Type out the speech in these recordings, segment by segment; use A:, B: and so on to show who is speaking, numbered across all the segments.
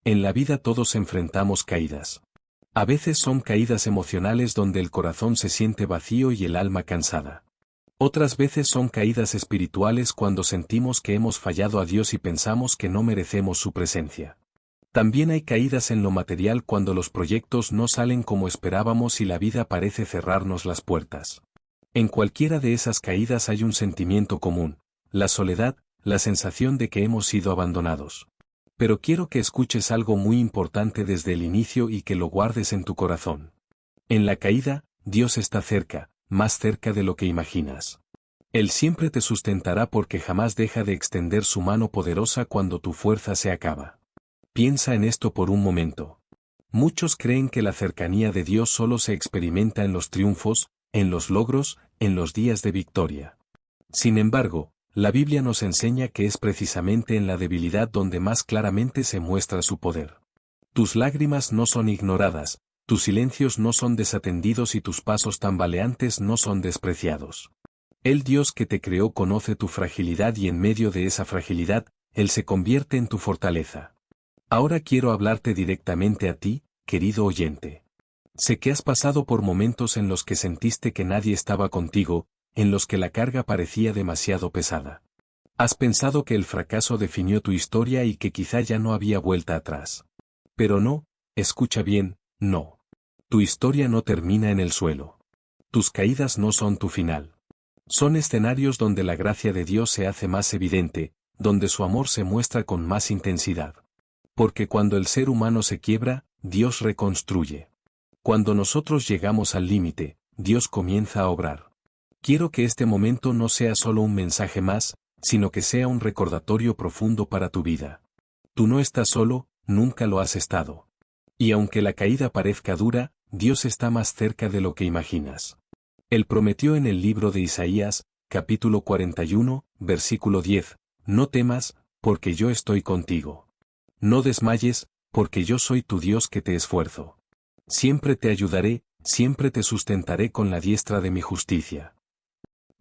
A: En la vida todos enfrentamos caídas. A veces son caídas emocionales donde el corazón se siente vacío y el alma cansada. Otras veces son caídas espirituales cuando sentimos que hemos fallado a Dios y pensamos que no merecemos su presencia. También hay caídas en lo material cuando los proyectos no salen como esperábamos y la vida parece cerrarnos las puertas. En cualquiera de esas caídas hay un sentimiento común, la soledad, la sensación de que hemos sido abandonados. Pero quiero que escuches algo muy importante desde el inicio y que lo guardes en tu corazón. En la caída, Dios está cerca, más cerca de lo que imaginas. Él siempre te sustentará porque jamás deja de extender su mano poderosa cuando tu fuerza se acaba. Piensa en esto por un momento. Muchos creen que la cercanía de Dios solo se experimenta en los triunfos, en los logros, en los días de victoria. Sin embargo, la Biblia nos enseña que es precisamente en la debilidad donde más claramente se muestra su poder. Tus lágrimas no son ignoradas, tus silencios no son desatendidos y tus pasos tambaleantes no son despreciados. El Dios que te creó conoce tu fragilidad y en medio de esa fragilidad, Él se convierte en tu fortaleza. Ahora quiero hablarte directamente a ti, querido oyente. Sé que has pasado por momentos en los que sentiste que nadie estaba contigo, en los que la carga parecía demasiado pesada. Has pensado que el fracaso definió tu historia y que quizá ya no había vuelta atrás. Pero no, escucha bien, no. Tu historia no termina en el suelo. Tus caídas no son tu final. Son escenarios donde la gracia de Dios se hace más evidente, donde su amor se muestra con más intensidad. Porque cuando el ser humano se quiebra, Dios reconstruye. Cuando nosotros llegamos al límite, Dios comienza a obrar. Quiero que este momento no sea solo un mensaje más, sino que sea un recordatorio profundo para tu vida. Tú no estás solo, nunca lo has estado. Y aunque la caída parezca dura, Dios está más cerca de lo que imaginas. Él prometió en el libro de Isaías, capítulo 41, versículo 10, no temas, porque yo estoy contigo. No desmayes, porque yo soy tu Dios que te esfuerzo. Siempre te ayudaré, siempre te sustentaré con la diestra de mi justicia.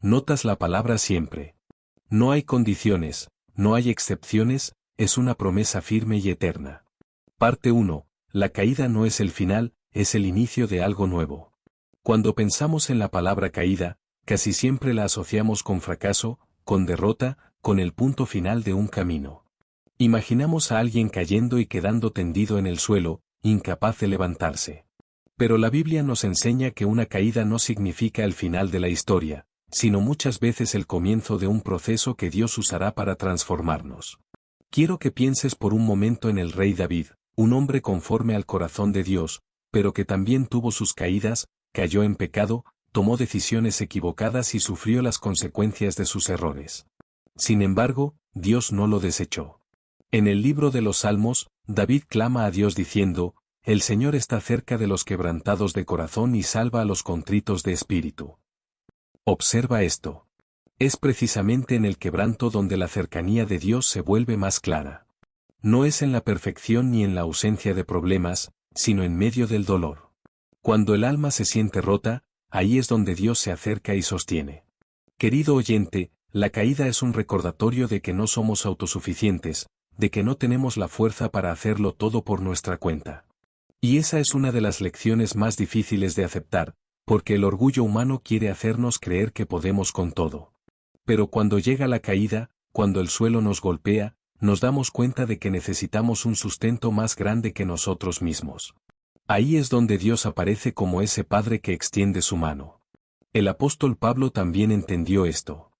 A: Notas la palabra siempre. No hay condiciones, no hay excepciones, es una promesa firme y eterna. Parte 1. La caída no es el final, es el inicio de algo nuevo. Cuando pensamos en la palabra caída, casi siempre la asociamos con fracaso, con derrota, con el punto final de un camino. Imaginamos a alguien cayendo y quedando tendido en el suelo, incapaz de levantarse. Pero la Biblia nos enseña que una caída no significa el final de la historia, sino muchas veces el comienzo de un proceso que Dios usará para transformarnos. Quiero que pienses por un momento en el rey David, un hombre conforme al corazón de Dios, pero que también tuvo sus caídas, cayó en pecado, tomó decisiones equivocadas y sufrió las consecuencias de sus errores. Sin embargo, Dios no lo desechó. En el libro de los Salmos, David clama a Dios diciendo, «El Señor está cerca de los quebrantados de corazón y salva a los contritos de espíritu». Observa esto. Es precisamente en el quebranto donde la cercanía de Dios se vuelve más clara. No es en la perfección ni en la ausencia de problemas, sino en medio del dolor. Cuando el alma se siente rota, ahí es donde Dios se acerca y sostiene. Querido oyente, la caída es un recordatorio de que no somos autosuficientes, de que no tenemos la fuerza para hacerlo todo por nuestra cuenta. Y esa es una de las lecciones más difíciles de aceptar, porque el orgullo humano quiere hacernos creer que podemos con todo. Pero cuando llega la caída, cuando el suelo nos golpea, nos damos cuenta de que necesitamos un sustento más grande que nosotros mismos. Ahí es donde Dios aparece como ese Padre que extiende su mano. El apóstol Pablo también entendió esto.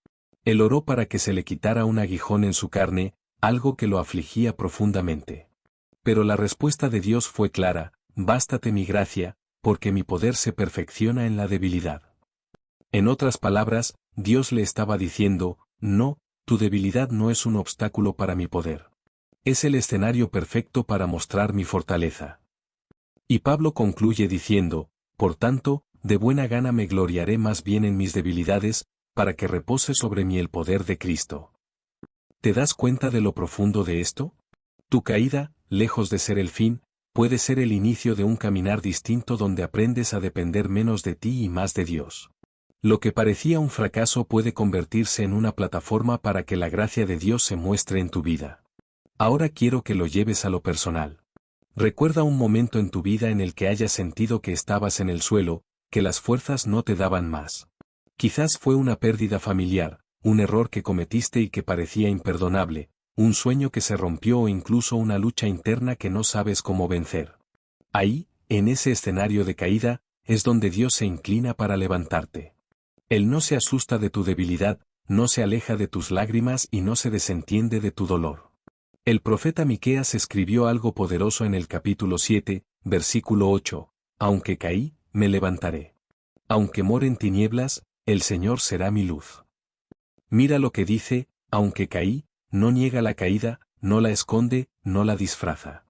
A: Él oró para que se le quitara un aguijón en su carne, algo que lo afligía profundamente. Pero la respuesta de Dios fue clara, «Bástate mi gracia, porque mi poder se perfecciona en la debilidad». En otras palabras, Dios le estaba diciendo, «No, tu debilidad no es un obstáculo para mi poder. Es el escenario perfecto para mostrar mi fortaleza». Y Pablo concluye diciendo, «Por tanto, de buena gana me gloriaré más bien en mis debilidades, para que repose sobre mí el poder de Cristo». ¿Te das cuenta de lo profundo de esto? Tu caída, lejos de ser el fin, puede ser el inicio de un caminar distinto donde aprendes a depender menos de ti y más de Dios. Lo que parecía un fracaso puede convertirse en una plataforma para que la gracia de Dios se muestre en tu vida. Ahora quiero que lo lleves a lo personal. Recuerda un momento en tu vida en el que hayas sentido que estabas en el suelo, que las fuerzas no te daban más. Quizás fue una pérdida familiar, un error que cometiste y que parecía imperdonable, un sueño que se rompió o incluso una lucha interna que no sabes cómo vencer. Ahí, en ese escenario de caída, es donde Dios se inclina para levantarte. Él no se asusta de tu debilidad, no se aleja de tus lágrimas y no se desentiende de tu dolor. El profeta Miqueas escribió algo poderoso en el capítulo 7, versículo 8, aunque caí, me levantaré. Aunque more en tinieblas, el Señor será mi luz. Mira lo que dice, aunque caí, no niega la caída, no la esconde, no la disfraza.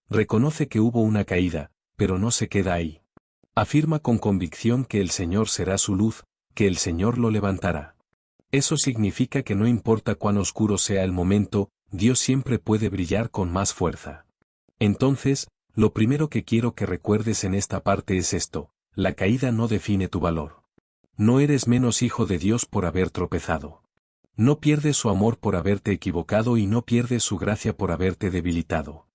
A: Reconoce que hubo una caída, pero no se queda ahí. Afirma con convicción que el Señor será su luz, que el Señor lo levantará. Eso significa que no importa cuán oscuro sea el momento, Dios siempre puede brillar con más fuerza. Entonces, lo primero que quiero que recuerdes en esta parte es esto: la caída no define tu valor. No eres menos hijo de Dios por haber tropezado. No pierdes su amor por haberte equivocado y no pierdes su gracia por haberte debilitado.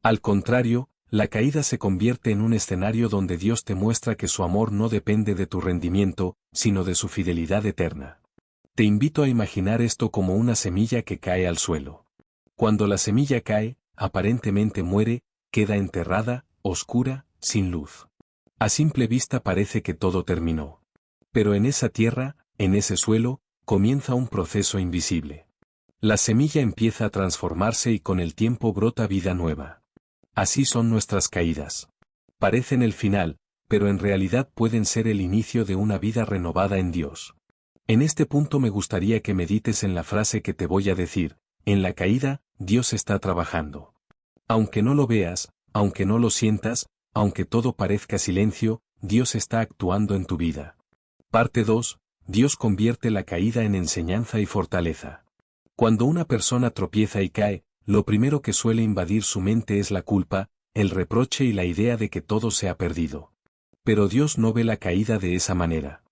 A: Al contrario, la caída se convierte en un escenario donde Dios te muestra que su amor no depende de tu rendimiento, sino de su fidelidad eterna. Te invito a imaginar esto como una semilla que cae al suelo. Cuando la semilla cae, aparentemente muere, queda enterrada, oscura, sin luz. A simple vista parece que todo terminó. Pero en esa tierra, en ese suelo, comienza un proceso invisible. La semilla empieza a transformarse y con el tiempo brota vida nueva. Así son nuestras caídas. Parecen el final, pero en realidad pueden ser el inicio de una vida renovada en Dios. En este punto me gustaría que medites en la frase que te voy a decir: en la caída, Dios está trabajando. Aunque no lo veas, aunque no lo sientas, aunque todo parezca silencio, Dios está actuando en tu vida. Parte 2. Dios convierte la caída en enseñanza y fortaleza. Cuando una persona tropieza y cae, lo primero que suele invadir su mente es la culpa, el reproche y la idea de que todo se ha perdido. Pero Dios no ve la caída de esa manera.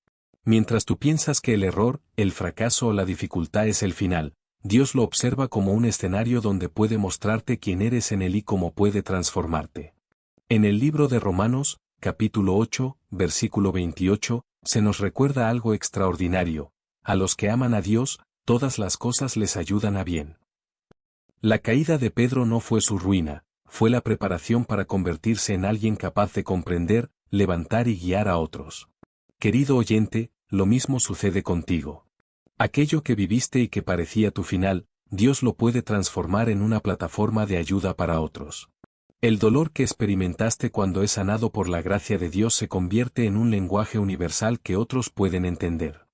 A: Mientras tú piensas que el error, el fracaso o la dificultad es el final, Dios lo observa como un escenario donde puede mostrarte quién eres en él y cómo puede transformarte. En el libro de Romanos, capítulo 8, versículo 28, se nos recuerda algo extraordinario: a los que aman a Dios, todas las cosas les ayudan a bien. La caída de Pedro no fue su ruina, fue la preparación para convertirse en alguien capaz de comprender, levantar y guiar a otros. Querido oyente, lo mismo sucede contigo. Aquello que viviste y que parecía tu final, Dios lo puede transformar en una plataforma de ayuda para otros. El dolor que experimentaste cuando es sanado por la gracia de Dios se convierte en un lenguaje universal que otros pueden entender.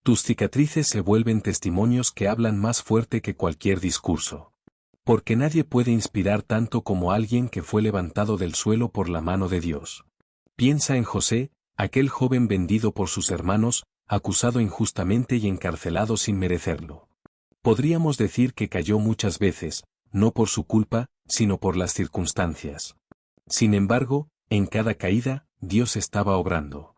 A: Tus cicatrices se vuelven testimonios que hablan más fuerte que cualquier discurso. Porque nadie puede inspirar tanto como alguien que fue levantado del suelo por la mano de Dios. Piensa en José, aquel joven vendido por sus hermanos, acusado injustamente y encarcelado sin merecerlo. Podríamos decir que cayó muchas veces, no por su culpa, sino por las circunstancias. Sin embargo, en cada caída, Dios estaba obrando.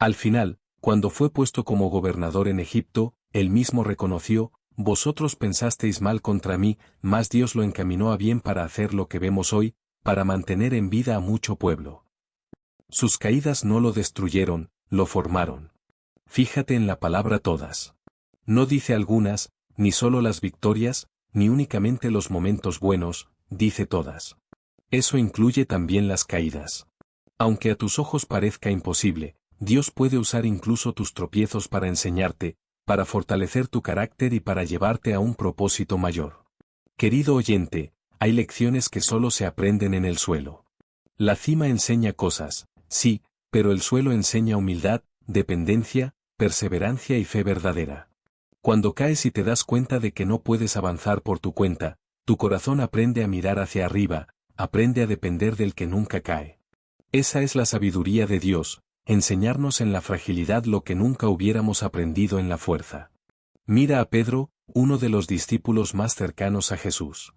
A: Al final, cuando fue puesto como gobernador en Egipto, él mismo reconoció: vosotros pensasteis mal contra mí, mas Dios lo encaminó a bien para hacer lo que vemos hoy, para mantener en vida a mucho pueblo. Sus caídas no lo destruyeron, lo formaron. Fíjate en la palabra todas. No dice algunas, ni solo las victorias, ni únicamente los momentos buenos, dice todas. Eso incluye también las caídas. Aunque a tus ojos parezca imposible, Dios puede usar incluso tus tropiezos para enseñarte, para fortalecer tu carácter y para llevarte a un propósito mayor. Querido oyente, hay lecciones que solo se aprenden en el suelo. La cima enseña cosas, sí, pero el suelo enseña humildad, dependencia, perseverancia y fe verdadera. Cuando caes y te das cuenta de que no puedes avanzar por tu cuenta, tu corazón aprende a mirar hacia arriba, aprende a depender del que nunca cae. Esa es la sabiduría de Dios, enseñarnos en la fragilidad lo que nunca hubiéramos aprendido en la fuerza. Mira a Pedro, uno de los discípulos más cercanos a Jesús.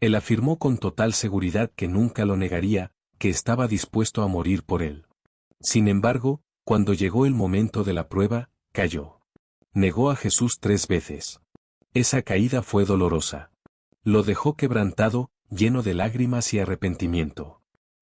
A: Él afirmó con total seguridad que nunca lo negaría, que estaba dispuesto a morir por él. Sin embargo, cuando llegó el momento de la prueba, cayó. Negó a Jesús 3 veces. Esa caída fue dolorosa. Lo dejó quebrantado, lleno de lágrimas y arrepentimiento.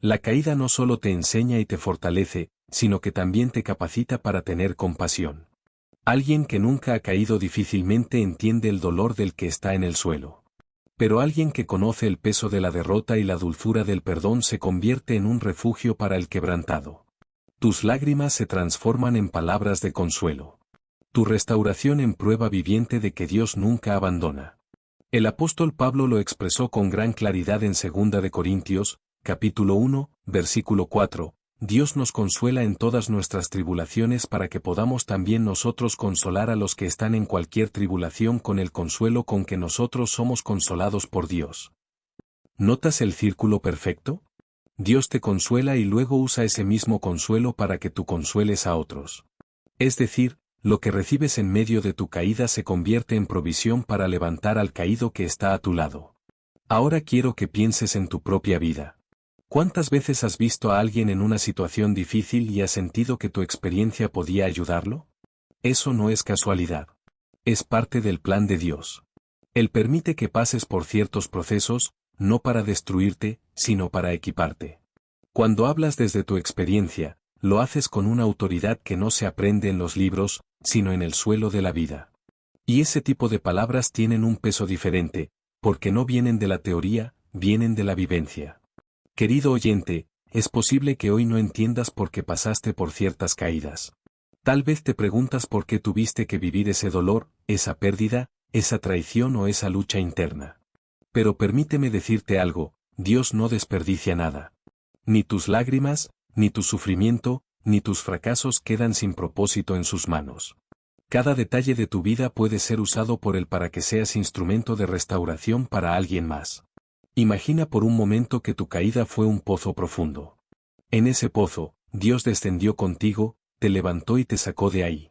A: La caída no solo te enseña y te fortalece, sino que también te capacita para tener compasión. Alguien que nunca ha caído difícilmente entiende el dolor del que está en el suelo. Pero alguien que conoce el peso de la derrota y la dulzura del perdón se convierte en un refugio para el quebrantado. Tus lágrimas se transforman en palabras de consuelo. Tu restauración en prueba viviente de que Dios nunca abandona. El apóstol Pablo lo expresó con gran claridad en 2 de Corintios, capítulo 1, versículo 4. Dios nos consuela en todas nuestras tribulaciones para que podamos también nosotros consolar a los que están en cualquier tribulación con el consuelo con que nosotros somos consolados por Dios. ¿Notas el círculo perfecto? Dios te consuela y luego usa ese mismo consuelo para que tú consueles a otros. Es decir, lo que recibes en medio de tu caída se convierte en provisión para levantar al caído que está a tu lado. Ahora quiero que pienses en tu propia vida. ¿Cuántas veces has visto a alguien en una situación difícil y has sentido que tu experiencia podía ayudarlo? Eso no es casualidad. Es parte del plan de Dios. Él permite que pases por ciertos procesos, no para destruirte, sino para equiparte. Cuando hablas desde tu experiencia, lo haces con una autoridad que no se aprende en los libros, sino en el suelo de la vida. Y ese tipo de palabras tienen un peso diferente, porque no vienen de la teoría, vienen de la vivencia. Querido oyente, es posible que hoy no entiendas por qué pasaste por ciertas caídas. Tal vez te preguntas por qué tuviste que vivir ese dolor, esa pérdida, esa traición o esa lucha interna. Pero permíteme decirte algo, Dios no desperdicia nada. Ni tus lágrimas, ni tu sufrimiento, ni tus fracasos quedan sin propósito en sus manos. Cada detalle de tu vida puede ser usado por Él para que seas instrumento de restauración para alguien más. Imagina por un momento que tu caída fue un pozo profundo. En ese pozo, Dios descendió contigo, te levantó y te sacó de ahí.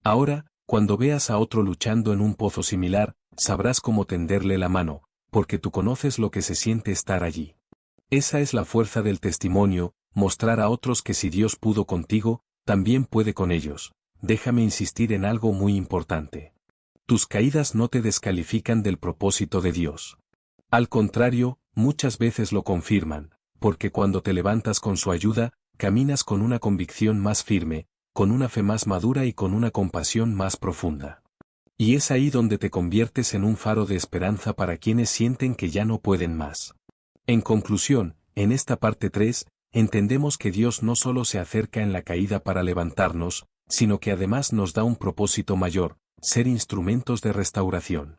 A: Ahora, cuando veas a otro luchando en un pozo similar, sabrás cómo tenderle la mano, porque tú conoces lo que se siente estar allí. Esa es la fuerza del testimonio, mostrar a otros que si Dios pudo contigo, también puede con ellos. Déjame insistir en algo muy importante. Tus caídas no te descalifican del propósito de Dios. Al contrario, muchas veces lo confirman, porque cuando te levantas con su ayuda, caminas con una convicción más firme, con una fe más madura y con una compasión más profunda. Y es ahí donde te conviertes en un faro de esperanza para quienes sienten que ya no pueden más. En conclusión, en esta parte 3, entendemos que Dios no solo se acerca en la caída para levantarnos, sino que además nos da un propósito mayor, ser instrumentos de restauración.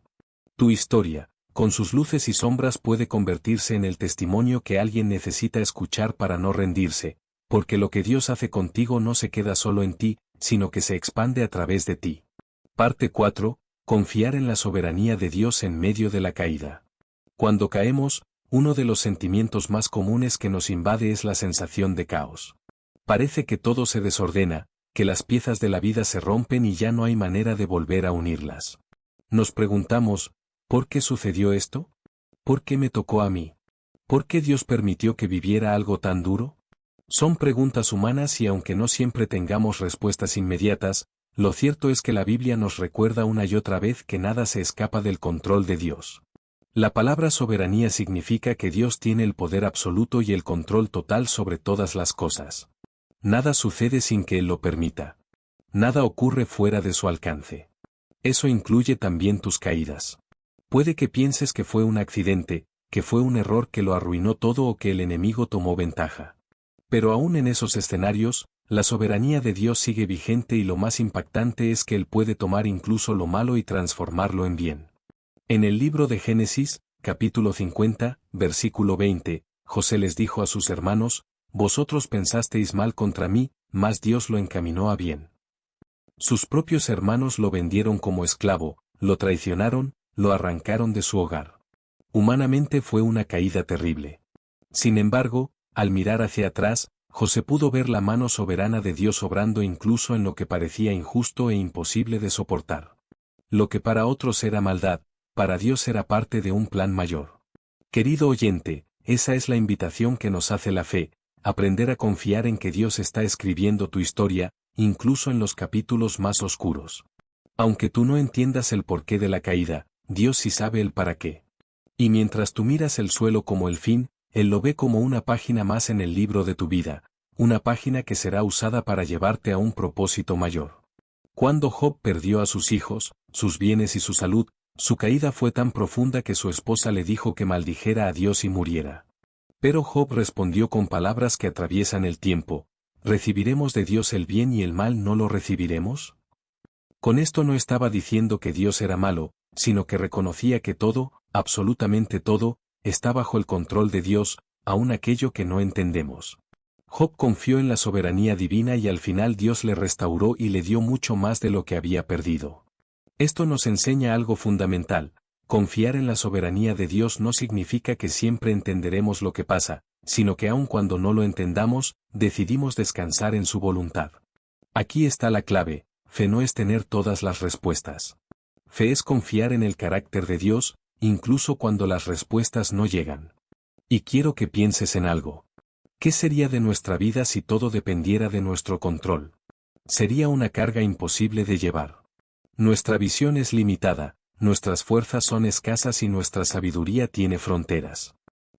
A: Tu historia, con sus luces y sombras puede convertirse en el testimonio que alguien necesita escuchar para no rendirse, porque lo que Dios hace contigo no se queda solo en ti, sino que se expande a través de ti. Parte 4. Confiar en la soberanía de Dios en medio de la caída. Cuando caemos, uno de los sentimientos más comunes que nos invade es la sensación de caos. Parece que todo se desordena, que las piezas de la vida se rompen y ya no hay manera de volver a unirlas. Nos preguntamos, ¿por qué sucedió esto? ¿Por qué me tocó a mí? ¿Por qué Dios permitió que viviera algo tan duro? Son preguntas humanas y aunque no siempre tengamos respuestas inmediatas, lo cierto es que la Biblia nos recuerda una y otra vez que nada se escapa del control de Dios. La palabra soberanía significa que Dios tiene el poder absoluto y el control total sobre todas las cosas. Nada sucede sin que Él lo permita. Nada ocurre fuera de su alcance. Eso incluye también tus caídas. Puede que pienses que fue un accidente, que fue un error que lo arruinó todo o que el enemigo tomó ventaja. Pero aún en esos escenarios, la soberanía de Dios sigue vigente y lo más impactante es que Él puede tomar incluso lo malo y transformarlo en bien. En el libro de Génesis, capítulo 50, versículo 20, José les dijo a sus hermanos, «Vosotros pensasteis mal contra mí, mas Dios lo encaminó a bien». Sus propios hermanos lo vendieron como esclavo, lo traicionaron, lo arrancaron de su hogar. Humanamente fue una caída terrible. Sin embargo, al mirar hacia atrás, José pudo ver la mano soberana de Dios obrando incluso en lo que parecía injusto e imposible de soportar. Lo que para otros era maldad, para Dios era parte de un plan mayor. Querido oyente, esa es la invitación que nos hace la fe, aprender a confiar en que Dios está escribiendo tu historia, incluso en los capítulos más oscuros. Aunque tú no entiendas el porqué de la caída, Dios sí sabe el para qué. Y mientras tú miras el suelo como el fin, Él lo ve como una página más en el libro de tu vida, una página que será usada para llevarte a un propósito mayor. Cuando Job perdió a sus hijos, sus bienes y su salud, su caída fue tan profunda que su esposa le dijo que maldijera a Dios y muriera. Pero Job respondió con palabras que atraviesan el tiempo: ¿recibiremos de Dios el bien y el mal no lo recibiremos? Con esto no estaba diciendo que Dios era malo, sino que reconocía que todo, absolutamente todo, está bajo el control de Dios, aun aquello que no entendemos. Job confió en la soberanía divina y al final Dios le restauró y le dio mucho más de lo que había perdido. Esto nos enseña algo fundamental: confiar en la soberanía de Dios no significa que siempre entenderemos lo que pasa, sino que aun cuando no lo entendamos, decidimos descansar en su voluntad. Aquí está la clave: fe no es tener todas las respuestas. Fe es confiar en el carácter de Dios, incluso cuando las respuestas no llegan. Y quiero que pienses en algo. ¿Qué sería de nuestra vida si todo dependiera de nuestro control? Sería una carga imposible de llevar. Nuestra visión es limitada, nuestras fuerzas son escasas y nuestra sabiduría tiene fronteras.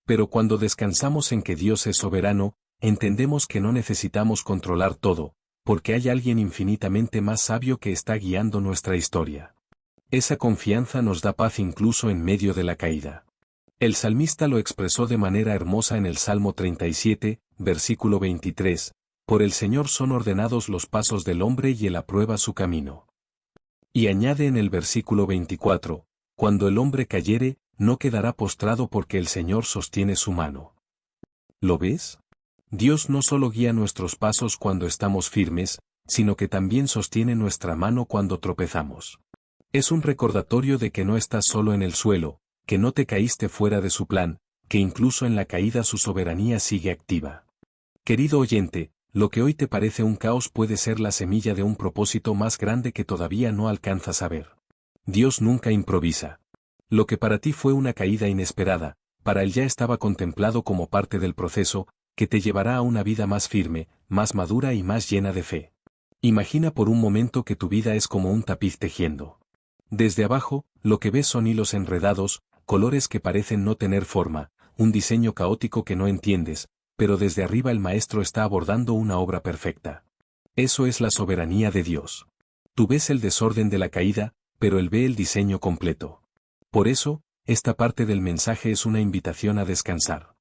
A: Pero cuando descansamos en que Dios es soberano, entendemos que no necesitamos controlar todo, porque hay alguien infinitamente más sabio que está guiando nuestra historia. Esa confianza nos da paz incluso en medio de la caída. El salmista lo expresó de manera hermosa en el Salmo 37, versículo 23, por el Señor son ordenados los pasos del hombre y él aprueba su camino. Y añade en el versículo 24, cuando el hombre cayere, no quedará postrado porque el Señor sostiene su mano. ¿Lo ves? Dios no solo guía nuestros pasos cuando estamos firmes, sino que también sostiene nuestra mano cuando tropezamos. Es un recordatorio de que no estás solo en el suelo, que no te caíste fuera de su plan, que incluso en la caída su soberanía sigue activa. Querido oyente, lo que hoy te parece un caos puede ser la semilla de un propósito más grande que todavía no alcanzas a ver. Dios nunca improvisa. Lo que para ti fue una caída inesperada, para Él ya estaba contemplado como parte del proceso, que te llevará a una vida más firme, más madura y más llena de fe. Imagina por un momento que tu vida es como un tapiz tejiendo. Desde abajo, lo que ves son hilos enredados, colores que parecen no tener forma, un diseño caótico que no entiendes, pero desde arriba el maestro está abordando una obra perfecta. Eso es la soberanía de Dios. Tú ves el desorden de la caída, pero Él ve el diseño completo. Por eso, esta parte del mensaje es una invitación a descansar.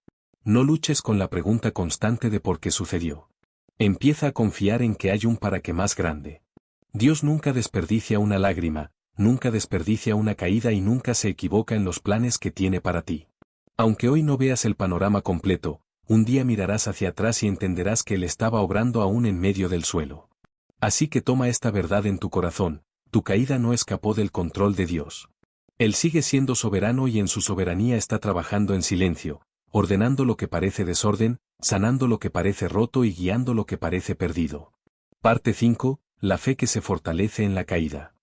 A: No luches con la pregunta constante de por qué sucedió. Empieza a confiar en que hay un para qué más grande. Dios nunca desperdicia una lágrima, nunca desperdicia una caída y nunca se equivoca en los planes que tiene para ti. Aunque hoy no veas el panorama completo, un día mirarás hacia atrás y entenderás que Él estaba obrando aún en medio del suelo. Así que toma esta verdad en tu corazón: tu caída no escapó del control de Dios. Él sigue siendo soberano y en su soberanía está trabajando en silencio, ordenando lo que parece desorden, sanando lo que parece roto y guiando lo que parece perdido. Parte 5. La fe que se fortalece en la caída.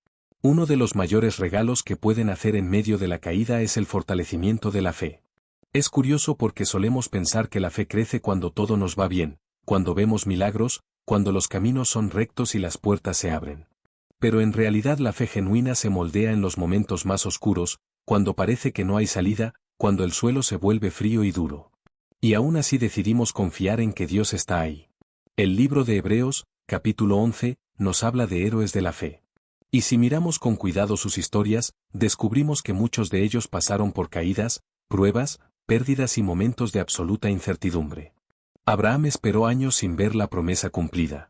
A: Uno de los mayores regalos que pueden hacer en medio de la caída es el fortalecimiento de la fe. Es curioso porque solemos pensar que la fe crece cuando todo nos va bien, cuando vemos milagros, cuando los caminos son rectos y las puertas se abren. Pero en realidad la fe genuina se moldea en los momentos más oscuros, cuando parece que no hay salida, cuando el suelo se vuelve frío y duro. Y aún así decidimos confiar en que Dios está ahí. El libro de Hebreos, capítulo 11, nos habla de héroes de la fe. Y si miramos con cuidado sus historias, descubrimos que muchos de ellos pasaron por caídas, pruebas, pérdidas y momentos de absoluta incertidumbre. Abraham esperó años sin ver la promesa cumplida.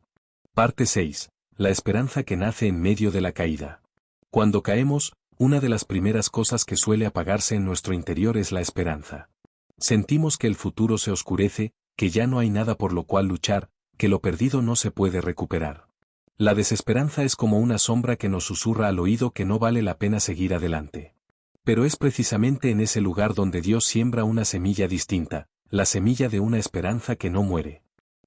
A: Parte 6. La esperanza que nace en medio de la caída. Cuando caemos, una de las primeras cosas que suele apagarse en nuestro interior es la esperanza. Sentimos que el futuro se oscurece, que ya no hay nada por lo cual luchar, que lo perdido no se puede recuperar. La desesperanza es como una sombra que nos susurra al oído que no vale la pena seguir adelante. Pero es precisamente en ese lugar donde Dios siembra una semilla distinta, la semilla de una esperanza que no muere.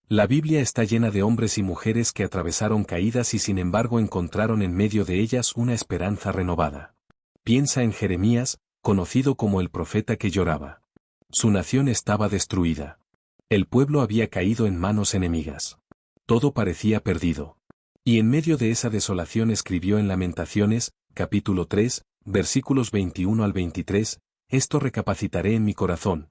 A: La Biblia está llena de hombres y mujeres que atravesaron caídas y sin embargo encontraron en medio de ellas una esperanza renovada. Piensa en Jeremías, conocido como el profeta que lloraba. Su nación estaba destruida. El pueblo había caído en manos enemigas. Todo parecía perdido. Y en medio de esa desolación escribió en Lamentaciones, capítulo 3, versículos 21 al 23, «Esto recapacitaré en mi corazón,